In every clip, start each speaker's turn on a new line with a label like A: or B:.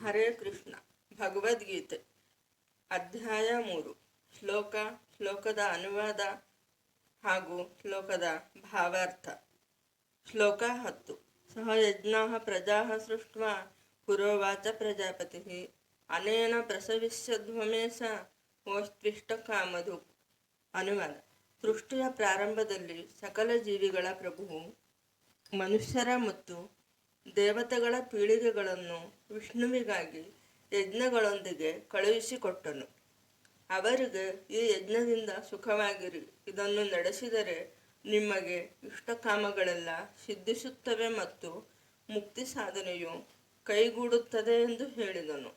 A: ಹರೇ ಕೃಷ್ಣ. ಭಗವದ್ಗೀತೆ ಅಧ್ಯಾಯ 3. ಶ್ಲೋಕದ ಅನುವಾದ ಹಾಗೂ ಶ್ಲೋಕದ ಭಾವಾರ್ಥ. ಶ್ಲೋಕ 10. ಸಹ ಯಜ್ಞಾಃ ಪ್ರಜಾಃ ಸೃಷ್ಟ್ವಾ ಪುರೋವಾಚ ಪ್ರಜಾಪತಿಃ ಅನೇನ ಪ್ರಸವಿಷ್ಯಧ್ವಮೇಶ ಓಷ್ಟ್ವಿಷ್ಟಕಾಮಧು. ಅನುವಾದ. ಸೃಷ್ಟಿಯ ಪ್ರಾರಂಭದಲ್ಲಿ ಸಕಲ ಜೀವಿಗಳ ಪ್ರಭುವು ಮನುಷ್ಯರ ಮತ್ತು ದೇವತೆಗಳ ಪೀಳಿಗೆಗಳನ್ನು ವಿಷ್ಣುವಿಗಾಗಿ ಯಜ್ಞಗಳೊಂದಿಗೆ ಕಳುಹಿಸಿಕೊಟ್ಟನು. ಅವರಿಗೆ ಈ ಯಜ್ಞದಿಂದ ಸುಖವಾಗಿರಿ, ಇದನ್ನು ನಡೆಸಿದರೆ ನಿಮಗೆ ಇಷ್ಟಕಾಮಗಳೆಲ್ಲ ಸಿದ್ಧಿಸುತ್ತವೆ ಮತ್ತು ಮುಕ್ತಿ ಸಾಧನೆಯು ಕೈಗೂಡುತ್ತದೆ ಎಂದು ಹೇಳಿದನು.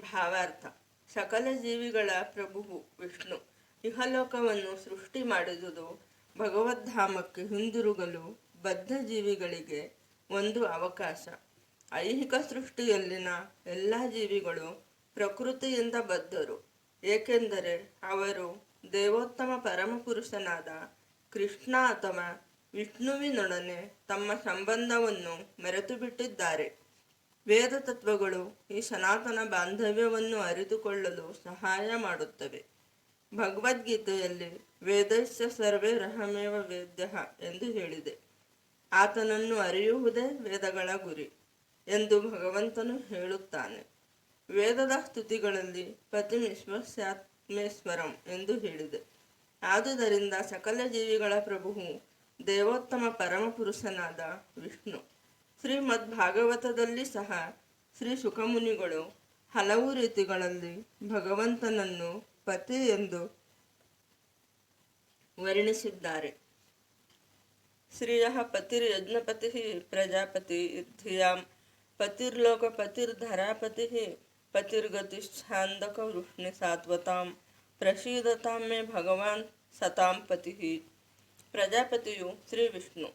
A: ಭಾವಾರ್ಥ. ಸಕಲ ಜೀವಿಗಳ ಪ್ರಭುವು ವಿಷ್ಣು ಇಹಲೋಕವನ್ನು ಸೃಷ್ಟಿ ಮಾಡಿದುದು ಭಗವದ್ಧಾಮಕ್ಕೆ ಹಿಂದಿರುಗಲು ಬದ್ಧ ಜೀವಿಗಳಿಗೆ ಒಂದು ಅವಕಾಶ. ಐಹಿಕ ಸೃಷ್ಟಿಯಲ್ಲಿನ ಎಲ್ಲ ಜೀವಿಗಳು ಪ್ರಕೃತಿಯಿಂದ ಬದ್ಧರು, ಏಕೆಂದರೆ ಅವರು ದೇವೋತ್ತಮ ಪರಮಪುರುಷನಾದ ಕೃಷ್ಣ ಅಥವಾ ವಿಷ್ಣುವಿನೊಡನೆ ತಮ್ಮ ಸಂಬಂಧವನ್ನು ಮರೆತು ಬಿಟ್ಟಿದ್ದಾರೆ. ವೇದ ತತ್ವಗಳು ಈ ಸನಾತನ ಬಾಂಧವ್ಯವನ್ನು ಅರಿತುಕೊಳ್ಳಲು ಸಹಾಯ ಮಾಡುತ್ತವೆ. ಭಗವದ್ಗೀತೆಯಲ್ಲಿ ವೇದಸ್ಯ ಸರ್ವೈರಹಮೇವ ವೇದ್ಯಃ ಎಂದು ಹೇಳಿದೆ. ಆತನನ್ನು ಅರಿಯುವುದೇ ವೇದಗಳ ಗುರಿ ಎಂದು ಭಗವಂತನು ಹೇಳುತ್ತಾನೆ. ವೇದದ ಸ್ತುತಿಗಳಲ್ಲಿ ಪತಿಮಿಶ್ವಸ್ಯಾತ್ಮೇಶ್ವರಂ ಎಂದು ಹೇಳಿದೆ. ಆದುದರಿಂದ ಸಕಲ ಜೀವಿಗಳ ಪ್ರಭುವು ದೇವೋತ್ತಮ ಪರಮಪುರುಷನಾದ ವಿಷ್ಣು. ಶ್ರೀಮದ್ ಭಾಗವತದಲ್ಲಿ ಸಹ ಶ್ರೀ ಶುಕಮುನಿಗಳು ಹಲವು ರೀತಿಗಳಲ್ಲಿ ಭಗವಂತನನ್ನು ಪತಿ ಎಂದು ವರ್ಣಿಸಿದ್ದಾರೆ. ಶ್ರಿಯಃ ಪತಿರ್ಯಜ್ಞಪತಿಃ ಪ್ರಜಾಪತಿ ಧಿಯಾಂ ಪತಿರ್ಲೋಕಪತಿರ್ಧರಾಪತಿಃ ಪತಿರ್ಗತಿಶ್ಛಾಂದಕ ವೃಷ್ಣಿ ಸಾತ್ವತಾಂ ಪ್ರಸೀದತಾಂ ಮೇ ಭಗವಾನ್ ಸತಾಂ ಪತಿಃ. ಪ್ರಜಾಪತಿಯು ಶ್ರೀ ವಿಷ್ಣು.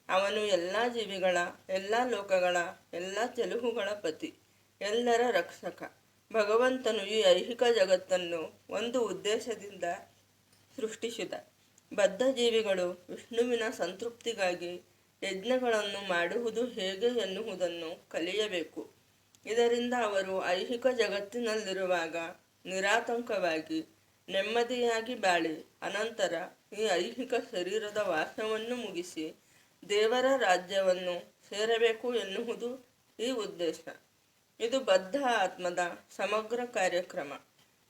A: ಅವನು ಎಲ್ಲ ಜೀವಿಗಳ, ಎಲ್ಲ ಲೋಕಗಳ, ಎಲ್ಲ ತೆಲುಹುಗಳ ಪತಿ, ಎಲ್ಲರ ರಕ್ಷಕ. ಭಗವಂತನು ಈ ಐಹಿಕ ಜಗತ್ತನ್ನು ಒಂದು ಉದ್ದೇಶದಿಂದ ಸೃಷ್ಟಿಸಿದ. ಬದ್ಧ ಜೀವಿಗಳು ವಿಷ್ಣುವಿನ ಸಂತೃಪ್ತಿಗಾಗಿ ಯಜ್ಞಗಳನ್ನು ಮಾಡುವುದು ಹೇಗೆ ಎನ್ನುವುದನ್ನು ಕಲಿಯಬೇಕು. ಇದರಿಂದ ಅವರು ಐಹಿಕ ಜಗತ್ತಿನಲ್ಲಿರುವಾಗ ನಿರಾತಂಕವಾಗಿ ನೆಮ್ಮದಿಯಾಗಿ ಬಾಳಿ ಅನಂತರ ಈ ಐಹಿಕ ಶರೀರದ ವಾಸವನ್ನು ಮುಗಿಸಿ ದೇವರ ರಾಜ್ಯವನ್ನು ಸೇರಬೇಕು ಎನ್ನುವುದು ಈ ಉದ್ದೇಶ. ಇದು ಬದ್ಧ ಆತ್ಮದ ಸಮಗ್ರ ಕಾರ್ಯಕ್ರಮ.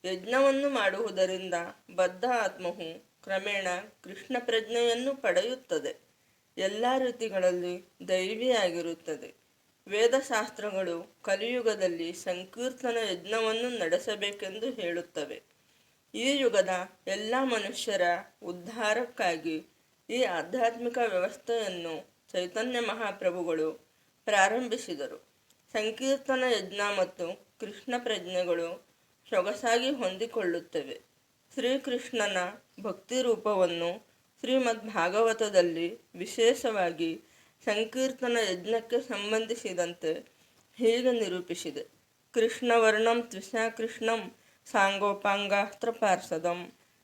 A: ಯಜ್ಞವನ್ನು ಮಾಡುವುದರಿಂದ ಬದ್ಧ ಆತ್ಮವು ಕ್ರಮೇಣ ಕೃಷ್ಣ ಪ್ರಜ್ಞೆಯನ್ನು ಪಡೆಯುತ್ತದೆ. ಎಲ್ಲ ರೀತಿಗಳಲ್ಲಿ ದೈವಿಯಾಗಿರುತ್ತದೆ. ವೇದಶಾಸ್ತ್ರಗಳು ಕಲಿಯುಗದಲ್ಲಿ ಸಂಕೀರ್ತನ ಯಜ್ಞವನ್ನು ನಡೆಸಬೇಕೆಂದು ಹೇಳುತ್ತವೆ. ಈ ಯುಗದ ಎಲ್ಲ ಮನುಷ್ಯರ ಉದ್ಧಾರಕ್ಕಾಗಿ ಈ ಆಧ್ಯಾತ್ಮಿಕ ವ್ಯವಸ್ಥೆಯನ್ನು ಚೈತನ್ಯ ಮಹಾಪ್ರಭುಗಳು ಪ್ರಾರಂಭಿಸಿದರು. ಸಂಕೀರ್ತನ ಯಜ್ಞ ಮತ್ತು ಕೃಷ್ಣ ಪ್ರಜ್ಞೆಗಳು ಸೊಗಸಾಗಿ ಹೊಂದಿಕೊಳ್ಳುತ್ತವೆ. ಶ್ರೀಕೃಷ್ಣನ ಭಕ್ತಿ ರೂಪವನ್ನು ಶ್ರೀಮದ್ ಭಾಗವತದಲ್ಲಿ ವಿಶೇಷವಾಗಿ ಸಂಕೀರ್ತನ ಯಜ್ಞಕ್ಕೆ ಸಂಬಂಧಿಸಿದಂತೆ ಹೀಗೆ ನಿರೂಪಿಸಿದೆ. ಕೃಷ್ಣವರ್ಣಂ ತ್ರಿಶಾ ಕೃಷ್ಣಂ ಸಾಂಗೋಪಾಂಗಾಸ್ತ್ರ ಪಾರ್ಷದಂ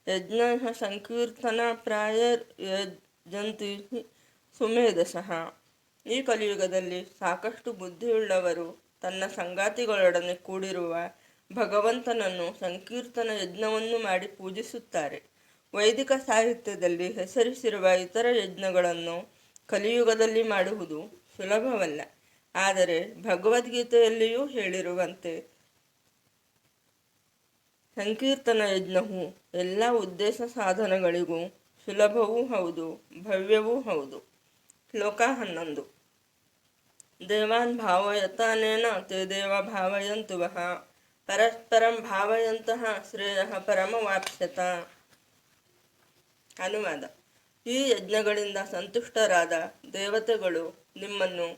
A: ಯಜ್ಞ ಸಂಕೀರ್ತನ ಪ್ರಾಯರ್ಯಜಂತಿ ಸುಮೇಧಸಃ. ಈ ಕಲಿಯುಗದಲ್ಲಿ ಸಾಕಷ್ಟು ಬುದ್ಧಿಯುಳ್ಳವರು ತನ್ನ ಸಂಗಾತಿಗಳೊಡನೆ ಕೂಡಿರುವ ಭಗವಂತನನ್ನು ಸಂಕೀರ್ತನ ಯಜ್ಞವನ್ನು ಮಾಡಿ ಪೂಜಿಸುತ್ತಾರೆ. ವೈದಿಕ ಸಾಹಿತ್ಯದಲ್ಲಿ ಹೆಸರಿಸಿರುವ ಇತರ ಯಜ್ಞಗಳನ್ನು ಕಲಿಯುಗದಲ್ಲಿ ಮಾಡುವುದು ಸುಲಭವಲ್ಲ. ಆದರೆ ಭಗವದ್ಗೀತೆಯಲ್ಲಿಯೂ ಹೇಳಿರುವಂತೆ ಸಂಕೀರ್ತನ ಯಜ್ಞವು ಎಲ್ಲ ಉದ್ದೇಶ ಸಾಧನಗಳಿಗೂ ಸುಲಭವೂ ಹೌದು, ಭವ್ಯವೂ ಹೌದು. ಶ್ಲೋಕ 11. ದೇವಾನ್ ಭಾವಯತಾನೇನ ತೇ ದೇವ ಭಾವಯಂತು ವಃ ಪರಸ್ಪರಂ ಭಾವಯಂತಹ ಶ್ರೇಯಃ ಪರಮವಾಪ್ಸ್ಯತ. ಅನುವಾದ. ಈ ಯಜ್ಞಗಳಿಂದ ಸಂತುಷ್ಟರಾದ ದೇವತೆಗಳು ನಿಮ್ಮನ್ನು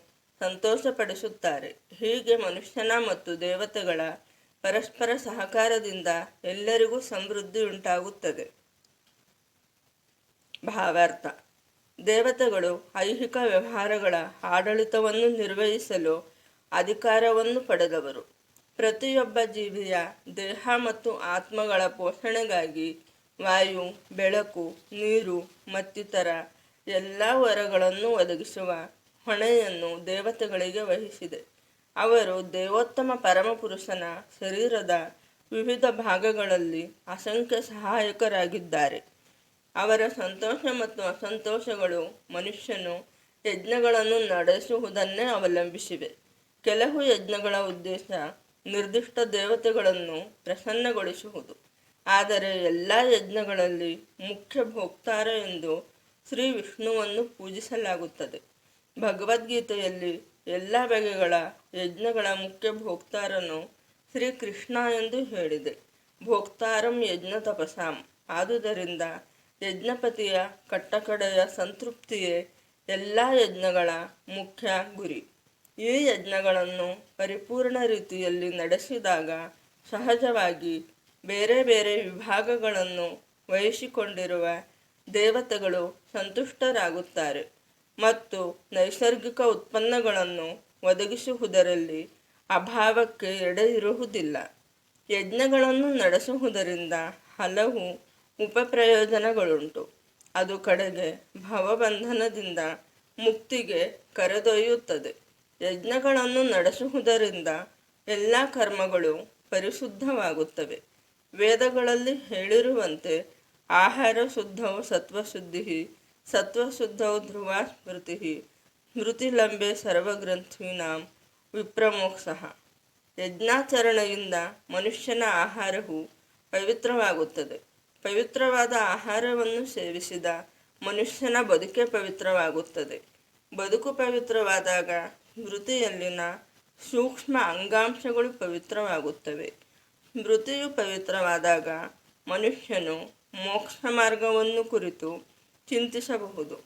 A: ಸಂತೋಷಪಡಿಸುತ್ತಾರೆ. ಹೀಗೆ ಮನುಷ್ಯನ ಮತ್ತು ದೇವತೆಗಳ ಪರಸ್ಪರ ಸಹಕಾರದಿಂದ ಎಲ್ಲರಿಗೂ ಸಮೃದ್ಧಿ ಉಂಟಾಗುತ್ತದೆ. ಭಾವಾರ್ಥ. ದೇವತೆಗಳು ಐಹಿಕ ವ್ಯವಹಾರಗಳ ಆಡಳಿತವನ್ನು ನಿರ್ವಹಿಸಲು ಅಧಿಕಾರವನ್ನು ಪಡೆದವರು. ಪ್ರತಿಯೊಬ್ಬ ಜೀವಿಯ ದೇಹ ಮತ್ತು ಆತ್ಮಗಳ ಪೋಷಣೆಗಾಗಿ ವಾಯು, ಬೆಳಕು, ನೀರು ಮತ್ತಿತರ ಎಲ್ಲ ವರಗಳನ್ನು ಒದಗಿಸುವ ಹೊಣೆಯನ್ನು ದೇವತೆಗಳಿಗೆ ವಹಿಸಿದೆ. ಅವರು ದೇವೋತ್ತಮ ಪರಮಪುರುಷನ ಶರೀರದ ವಿವಿಧ ಭಾಗಗಳಲ್ಲಿ ಅಸಂಖ್ಯ ಸಹಾಯಕರಾಗಿದ್ದಾರೆ. ಅವರ ಸಂತೋಷ ಮತ್ತು ಅಸಂತೋಷಗಳು ಮನುಷ್ಯನು ಯಜ್ಞಗಳನ್ನು ನಡೆಸುವುದನ್ನೇ ಅವಲಂಬಿಸಿವೆ. ಕೆಲವು ಯಜ್ಞಗಳ ಉದ್ದೇಶ ನಿರ್ದಿಷ್ಟ ದೇವತೆಗಳನ್ನು ಪ್ರಸನ್ನಗೊಳಿಸುವುದು, ಆದರೆ ಎಲ್ಲ ಯಜ್ಞಗಳಲ್ಲಿ ಮುಖ್ಯ ಭೋಕ್ತಾರ ಎಂದು ಶ್ರೀ ವಿಷ್ಣುವನ್ನು ಪೂಜಿಸಲಾಗುತ್ತದೆ. ಭಗವದ್ಗೀತೆಯಲ್ಲಿ ಎಲ್ಲ ಬಗೆಗಳ ಯಜ್ಞಗಳ ಮುಖ್ಯ ಭೋಕ್ತಾರನು ಶ್ರೀಕೃಷ್ಣ ಎಂದು ಹೇಳಿದೆ. ಭೋಕ್ತಾರಂ ಯಜ್ಞ ತಪಸಾಂ. ಆದುದರಿಂದ ಯಜ್ಞಪತಿಯ ಕಟ್ಟಕಡೆಯ ಸಂತೃಪ್ತಿಯೇ ಎಲ್ಲ ಯಜ್ಞಗಳ ಮುಖ್ಯ ಗುರಿ. ಈ ಯಜ್ಞಗಳನ್ನು ಪರಿಪೂರ್ಣ ರೀತಿಯಲ್ಲಿ ನಡೆಸಿದಾಗ ಸಹಜವಾಗಿ ಬೇರೆ ಬೇರೆ ವಿಭಾಗಗಳನ್ನು ವಹಿಸಿಕೊಂಡಿರುವ ದೇವತೆಗಳು ಸಂತುಷ್ಟರಾಗುತ್ತಾರೆ ಮತ್ತು ನೈಸರ್ಗಿಕ ಉತ್ಪನ್ನಗಳನ್ನು ಒದಗಿಸುವುದರಲ್ಲಿ ಅಭಾವಕ್ಕೆ ಎಡೆ ಇರುವುದಿಲ್ಲ. ಯಜ್ಞಗಳನ್ನು ನಡೆಸುವುದರಿಂದ ಹಲವು ಉಪಪ್ರಯೋಜನಗಳುಂಟು. ಅದು ಕಡೆಗೆ ಭವಬಂಧನದಿಂದ ಮುಕ್ತಿಗೆ ಕರೆದೊಯ್ಯುತ್ತದೆ. ಯಜ್ಞಗಳನ್ನು ನಡೆಸುವುದರಿಂದ ಎಲ್ಲ ಕರ್ಮಗಳು ಪರಿಶುದ್ಧವಾಗುತ್ತವೆ. ವೇದಗಳಲ್ಲಿ ಹೇಳಿರುವಂತೆ ಆಹಾರ ಶುದ್ಧವು ಸತ್ವಶುದ್ಧಿ, ಸತ್ವಶುದ್ಧವು ಧ್ರುವ ಸ್ಮೃತಿ, ಸ್ಮೃತಿಲಂಬೆ ಸರ್ವಗ್ರಂಥೀನಾಂ ವಿಪ್ರಮೋಕ್ಷ. ಯಜ್ಞಾಚರಣೆಯಿಂದ ಮನುಷ್ಯನ ಆಹಾರವು ಪವಿತ್ರವಾಗುತ್ತದೆ. ಪವಿತ್ರವಾದ ಆಹಾರವನ್ನು ಸೇವಿಸಿದ ಮನುಷ್ಯನ ಬದುಕೆ ಪವಿತ್ರವಾಗುತ್ತದೆ. ಬದುಕು ಪವಿತ್ರವಾದಾಗ ಸ್ಮೃತಿಯಲ್ಲಿನ ಸೂಕ್ಷ್ಮ ಅಂಗಾಂಶಗಳು ಪವಿತ್ರವಾಗುತ್ತವೆ. ಸ್ಮೃತಿಯು ಪವಿತ್ರವಾದಾಗ ಮನುಷ್ಯನು ಮೋಕ್ಷ ಮಾರ್ಗವನ್ನು ಕುರಿತು ಚಿಂತಿಸಬಹುದು.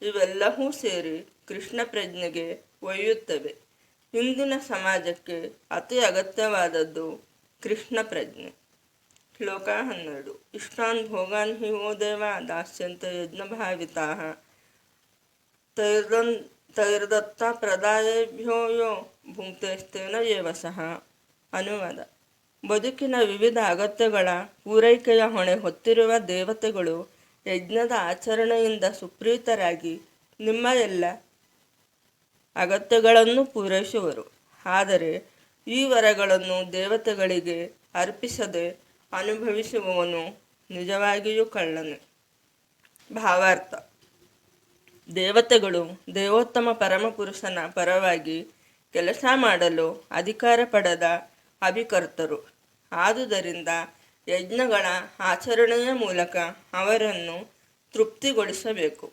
A: ಇವೆಲ್ಲವೂ ಸೇರಿ ಕೃಷ್ಣ ಪ್ರಜ್ಞೆಗೆ ಒಯ್ಯುತ್ತವೆ. ಇಂದಿನ ಸಮಾಜಕ್ಕೆ ಅತಿ ಅಗತ್ಯವಾದದ್ದು ಕೃಷ್ಣ ಪ್ರಜ್ಞೆ. ಶ್ಲೋಕ 12. ಇಷ್ಟಾನ್ ಭೋಗಾನ್ ಹಿ ವೋ ದೇವ ದಾಸ್ಯಂತ ಯಜ್ಞಭಾವಿತಾ ತೈರ್ದತ್ತ ಪ್ರದಾಯೇಭ್ಯೋ ಯೋ ಭುಂಕ್ತೇಸ್ತೇನ ಏವ ಸಹ. ಅನುವಾದ: ಬದುಕಿನ ವಿವಿಧ ಅಗತ್ಯಗಳ ಪೂರೈಕೆಯ ಹೊಣೆ ಹೊತ್ತಿರುವ ದೇವತೆಗಳು ಯಜ್ಞದ ಆಚರಣೆಯಿಂದ ಸುಪ್ರೀತರಾಗಿ ನಿಮ್ಮ ಎಲ್ಲ ಅಗತ್ಯಗಳನ್ನು ಪೂರೈಸುವರು. ಆದರೆ ಈ ವರಗಳನ್ನು ದೇವತೆಗಳಿಗೆ ಅರ್ಪಿಸದೆ ಅನುಭವಿಸುವವನು ನಿಜವಾಗಿಯೂ ಕಳ್ಳನೇ. ಭಾವಾರ್ಥ: ದೇವತೆಗಳು ದೇವೋತ್ತಮ ಪರಮಪುರುಷನ ಪರವಾಗಿ ಕೆಲಸ ಮಾಡಲು ಅಧಿಕಾರ ಪಡೆದ ಅಭಿಕರ್ತರು. ಆದುದರಿಂದ ಯಜ್ಞಗಳ ಆಚರಣೆಯ ಮೂಲಕ ಅವರನ್ನು ತೃಪ್ತಿಗೊಳಿಸಬೇಕು.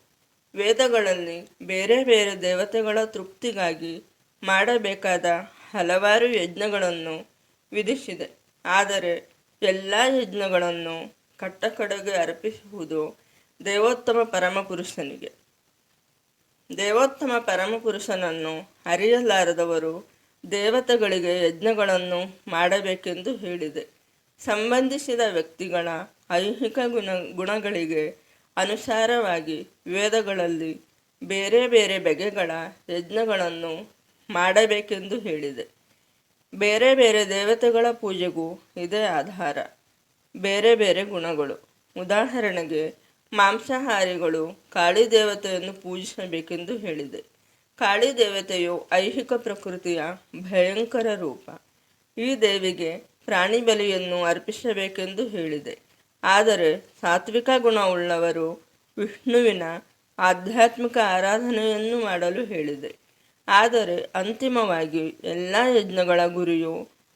A: ವೇದಗಳಲ್ಲಿ ಬೇರೆ ಬೇರೆ ದೇವತೆಗಳ ತೃಪ್ತಿಗಾಗಿ ಮಾಡಬೇಕಾದ ಹಲವಾರು ಯಜ್ಞಗಳನ್ನು ವಿಧಿಸಿದೆ. ಆದರೆ ಎಲ್ಲ ಯಜ್ಞಗಳನ್ನು ಕಟ್ಟಕಡೆಗೆ ಅರ್ಪಿಸುವುದು ದೇವೋತ್ತಮ ಪರಮಪುರುಷನಿಗೆ. ದೇವೋತ್ತಮ ಪರಮಪುರುಷನನ್ನು ಅರಿಯಲಾರದವರು ದೇವತೆಗಳಿಗೆ ಯಜ್ಞಗಳನ್ನು ಮಾಡಬೇಕೆಂದು ಹೇಳಿದೆ. ಸಂಬಂಧಿಸಿದ ವ್ಯಕ್ತಿಗಳ ಐಹಿಕ ಗುಣಗಳಿಗೆ ಅನುಸಾರವಾಗಿ ವೇದಗಳಲ್ಲಿ ಬೇರೆ ಬೇರೆ ಬಗೆಗಳ ಯಜ್ಞಗಳನ್ನು ಮಾಡಬೇಕೆಂದು ಹೇಳಿದೆ. ಬೇರೆ ಬೇರೆ ದೇವತೆಗಳ ಪೂಜೆಗೂ ಇದೇ ಆಧಾರ. ಬೇರೆ ಬೇರೆ ಗುಣಗಳು. ಉದಾಹರಣೆಗೆ ಮಾಂಸಾಹಾರಿಗಳು ಕಾಳಿ ದೇವತೆಯನ್ನು ಪೂಜಿಸಬೇಕೆಂದು ಹೇಳಿದೆ. ಕಾಳಿ ದೇವತೆಯು ಐಹಿಕ ಪ್ರಕೃತಿಯ ಭಯಂಕರ ರೂಪ. ಈ ದೇವಿಗೆ ಪ್ರಾಣಿ ಬಲಿಯನ್ನು ಅರ್ಪಿಸಬೇಕೆಂದು ಹೇಳಿದೆ. ಆದರೆ ಸಾತ್ವಿಕ ಗುಣವುಳ್ಳವರು ವಿಷ್ಣುವಿನ ಆಧ್ಯಾತ್ಮಿಕ ಆರಾಧನೆಯನ್ನು ಮಾಡಲು ಹೇಳಿದೆ. ಆದರೆ ಅಂತಿಮವಾಗಿ ಎಲ್ಲ ಯಜ್ಞಗಳ ಗುರಿಯು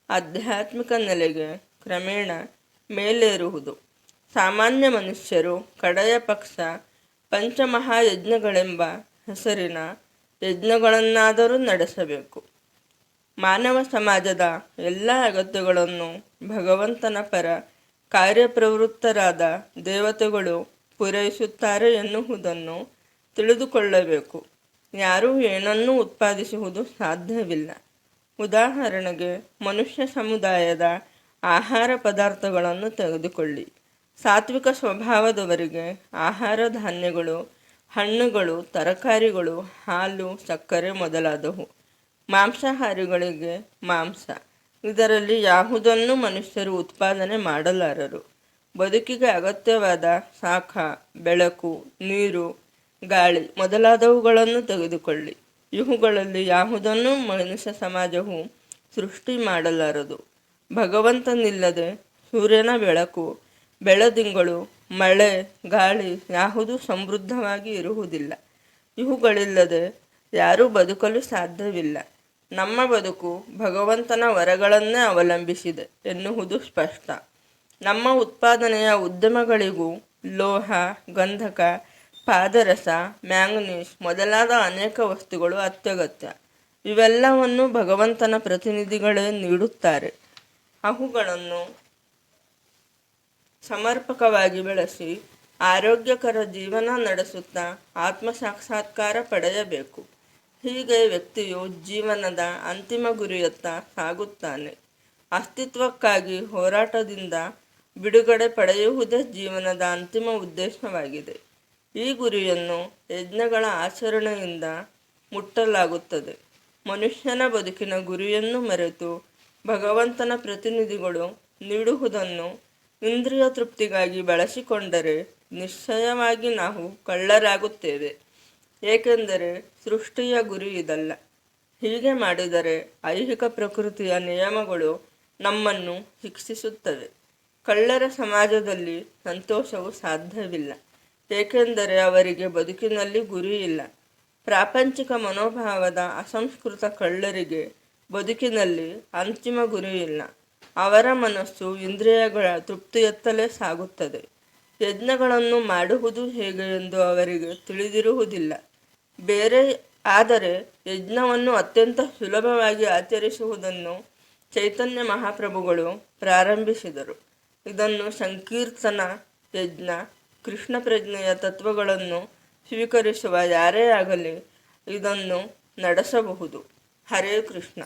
A: ಆಧ್ಯಾತ್ಮಿಕ ನೆಲೆಗೆ ಕ್ರಮೇಣ ಮೇಲೇರುವುದು. ಸಾಮಾನ್ಯ ಮನುಷ್ಯರು ಕಡೆಯ ಪಕ್ಷ ಪಂಚಮಹಾಯಜ್ಞಗಳೆಂಬ ಹೆಸರಿನ ಯಜ್ಞಗಳನ್ನಾದರೂ ನಡೆಸಬೇಕು. ಮಾನವ ಸಮಾಜದ ಎಲ್ಲ ಅಗತ್ಯಗಳನ್ನು ಭಗವಂತನ ಪರ ಕಾರ್ಯಪ್ರವೃತ್ತರಾದ ದೇವತೆಗಳು ಪೂರೈಸುತ್ತಾರೆ ಎನ್ನುವುದನ್ನು ತಿಳಿದುಕೊಳ್ಳಬೇಕು. ಯಾರೂ ಏನನ್ನೂ ಉತ್ಪಾದಿಸುವುದು ಸಾಧ್ಯವಿಲ್ಲ. ಉದಾಹರಣೆಗೆ ಮನುಷ್ಯ ಸಮುದಾಯದ ಆಹಾರ ಪದಾರ್ಥಗಳನ್ನು ತೆಗೆದುಕೊಳ್ಳಿ. ಸಾತ್ವಿಕ ಸ್ವಭಾವದವರಿಗೆ ಆಹಾರ ಧಾನ್ಯಗಳು, ಹಣ್ಣುಗಳು, ತರಕಾರಿಗಳು, ಹಾಲು, ಸಕ್ಕರೆ ಮೊದಲಾದವು. ಮಾಂಸಾಹಾರಿಗಳಿಗೆ ಮಾಂಸ. ಇದರಲ್ಲಿ ಯಾವುದನ್ನು ಮನುಷ್ಯರು ಉತ್ಪಾದನೆ ಮಾಡಲಾರರು. ಬದುಕಿಗೆ ಅಗತ್ಯವಾದ ಶಾಖ, ಬೆಳಕು, ನೀರು, ಗಾಳಿ ಮೊದಲಾದವುಗಳನ್ನು ತೆಗೆದುಕೊಳ್ಳಿ. ಇವುಗಳಲ್ಲಿ ಯಾವುದನ್ನು ಮನುಷ್ಯ ಸಮಾಜವು ಸೃಷ್ಟಿ ಮಾಡಲಾರದು. ಭಗವಂತನಿಲ್ಲದೆ ಸೂರ್ಯನ ಬೆಳಕು, ಬೆಳದಿಂಗಳು, ಮಳೆ, ಗಾಳಿ ಯಾವುದೂ ಸಮೃದ್ಧವಾಗಿ ಇರುವುದಿಲ್ಲ. ಇವುಗಳಿಲ್ಲದೆ ಯಾರೂ ಬದುಕಲು ಸಾಧ್ಯವಿಲ್ಲ. ನಮ್ಮ ಬದುಕು ಭಗವಂತನ ವರಗಳನ್ನೇ ಅವಲಂಬಿಸಿದೆ ಎನ್ನುವುದು ಸ್ಪಷ್ಟ. ನಮ್ಮ ಉತ್ಪಾದನೆಯ ಉದ್ಯಮಗಳಿಗೂ ಲೋಹ, ಗಂಧಕ, ಪಾದರಸ, ಮ್ಯಾಂಗನೀಸ್ ಮೊದಲಾದ ಅನೇಕ ವಸ್ತುಗಳು ಅತ್ಯಗತ್ಯ. ಇವೆಲ್ಲವನ್ನು ಭಗವಂತನ ಪ್ರತಿನಿಧಿಗಳೇ ನೀಡುತ್ತಾರೆ. ಅವುಗಳನ್ನು ಸಮರ್ಪಕವಾಗಿ ಬಳಸಿ ಆರೋಗ್ಯಕರ ಜೀವನ ನಡೆಸುತ್ತಾ ಆತ್ಮ ಸಾಕ್ಷಾತ್ಕಾರ ಪಡೆಯಬೇಕು. ಹೀಗೆ ವ್ಯಕ್ತಿಯು ಜೀವನದ ಅಂತಿಮ ಗುರಿಯತ್ತ ಸಾಗುತ್ತಾನೆ. ಅಸ್ತಿತ್ವಕ್ಕಾಗಿ ಹೋರಾಟದಿಂದ ಬಿಡುಗಡೆ ಪಡೆಯುವುದೇ ಜೀವನದ ಅಂತಿಮ ಉದ್ದೇಶವಾಗಿದೆ. ಈ ಗುರಿಯನ್ನು ಯಜ್ಞಗಳ ಆಚರಣೆಯಿಂದ ಮುಟ್ಟಲಾಗುತ್ತದೆ. ಮನುಷ್ಯನ ಬದುಕಿನ ಗುರಿಯನ್ನು ಮರೆತು ಭಗವಂತನ ಪ್ರತಿನಿಧಿಗಳು ನೀಡುವುದನ್ನು ಇಂದ್ರಿಯ ತೃಪ್ತಿಗಾಗಿ ಬಳಸಿಕೊಂಡರೆ ನಿಶ್ಚಯವಾಗಿ ನಾವು ಕಳ್ಳರಾಗುತ್ತೇವೆ. ಏಕೆಂದರೆ ಸೃಷ್ಟಿಯ ಗುರಿ ಇದಲ್ಲ. ಹೀಗೆ ಮಾಡಿದರೆ ಐಹಿಕ ಪ್ರಕೃತಿಯ ನಿಯಮಗಳು ನಮ್ಮನ್ನು ಶಿಕ್ಷಿಸುತ್ತವೆ. ಕಳ್ಳರ ಸಮಾಜದಲ್ಲಿ ಸಂತೋಷವು ಸಾಧ್ಯವಿಲ್ಲ. ಏಕೆಂದರೆ ಅವರಿಗೆ ಬದುಕಿನಲ್ಲಿ ಗುರಿ ಇಲ್ಲ. ಪ್ರಾಪಂಚಿಕ ಮನೋಭಾವದ ಅಸಂಸ್ಕೃತ ಕಳ್ಳರಿಗೆ ಬದುಕಿನಲ್ಲಿ ಅಂತಿಮ ಗುರಿ ಇಲ್ಲ. ಅವರ ಮನಸ್ಸು ಇಂದ್ರಿಯಗಳ ತೃಪ್ತಿಯತ್ತಲೇ ಸಾಗುತ್ತದೆ. ಯಜ್ಞಗಳನ್ನು ಮಾಡುವುದು ಹೇಗೆ ಎಂದು ಅವರಿಗೆ ತಿಳಿದಿರುವುದಿಲ್ಲ. ಆದರೆ ಯಜ್ಞವನ್ನು ಅತ್ಯಂತ ಸುಲಭವಾಗಿ ಆಚರಿಸುವುದನ್ನು ಚೈತನ್ಯ ಮಹಾಪ್ರಭುಗಳು ಪ್ರಾರಂಭಿಸಿದರು. ಇದನ್ನು ಸಂಕೀರ್ತನ ಯಜ್ಞ, ಕೃಷ್ಣ ಪ್ರಜ್ಞೆಯ ತತ್ವಗಳನ್ನು ಸ್ವೀಕರಿಸುವ ಯಾರೇ ಆಗಲಿ ಇದನ್ನು ನಡೆಸಬಹುದು. ಹರೇ ಕೃಷ್ಣ.